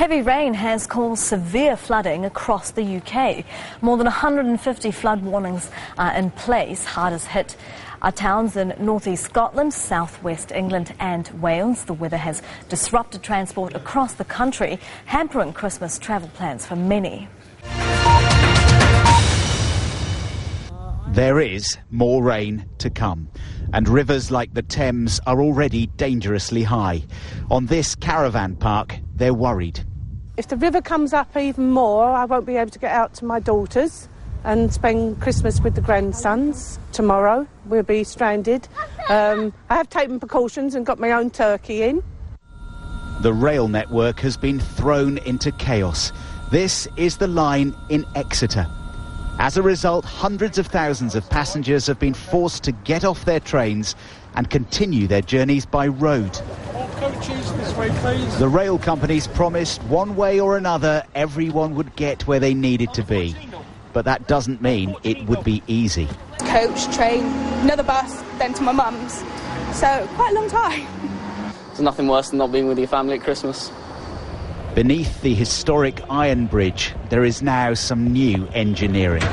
Heavy rain has caused severe flooding across the UK. More than 150 flood warnings are in place. Hardest hit are towns in northeast Scotland, southwest England and Wales. The weather has disrupted transport across the country, hampering Christmas travel plans for many. There is more rain to come, and rivers like the Thames are already dangerously high. On this caravan park, they're worried. If the river comes up even more, I won't be able to get out to my daughters and spend Christmas with the grandsons. Tomorrow we'll be stranded. I have taken precautions and got my own turkey in. The rail network has been thrown into chaos. This is the line in Exeter. As a result, hundreds of thousands of passengers have been forced to get off their trains and continue their journeys by road. All coaches, this way please. The rail companies promised one way or another everyone would get where they needed to be. But that doesn't mean it would be easy. Coach, train, another bus, then to my mum's. So quite a long time. There's nothing worse than not being with your family at Christmas. Beneath the historic Iron Bridge, there is now some new engineering.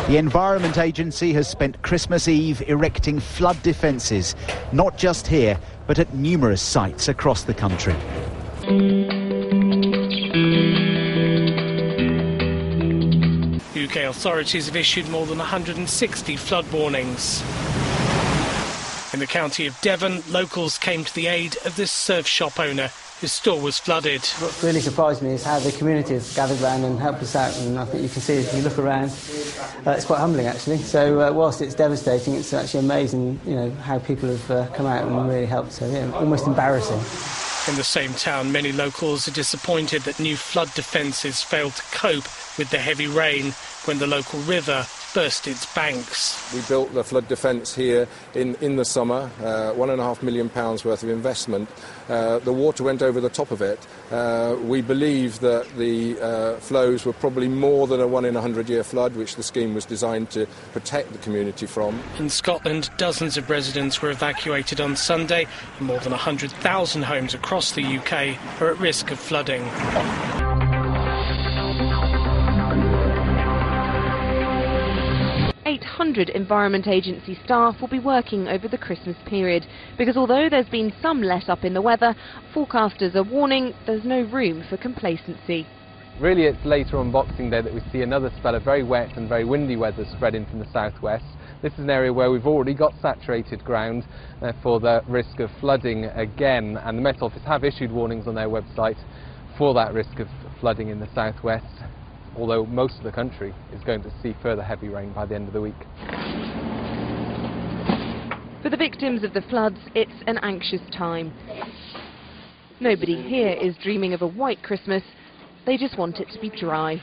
The Environment Agency has spent Christmas Eve erecting flood defences, not just here, but at numerous sites across the country. UK authorities have issued more than 160 flood warnings. In the county of Devon, locals came to the aid of this surf shop owner. His store was flooded. What really surprised me is how the community has gathered around and helped us out, and I think you can see if you look around, it's quite humbling actually. So whilst it's devastating, it's actually amazing, how people have come out and really helped. So yeah, almost embarrassing. In the same town, many locals are disappointed that new flood defences failed to cope with the heavy rain when the local river burst its banks. We built the flood defence here in the summer, £1.5 million worth of investment. The water went over the top of it. We believe that the flows were probably more than a 1 in 100-year flood, which the scheme was designed to protect the community from. In Scotland, dozens of residents were evacuated on Sunday, and more than 100,000 homes across the UK are at risk of flooding. 800 Environment Agency staff will be working over the Christmas period because although there's been some let-up in the weather, forecasters are warning there's no room for complacency. Really, it's later on Boxing Day that we see another spell of very wet and very windy weather spreading from the southwest. This is an area where we've already got saturated ground, therefore the risk of flooding again, and the Met Office have issued warnings on their website for that risk of flooding in the southwest, although most of the country is going to see further heavy rain by the end of the week. For the victims of the floods, it's an anxious time. Nobody here is dreaming of a white Christmas, they just want it to be dry.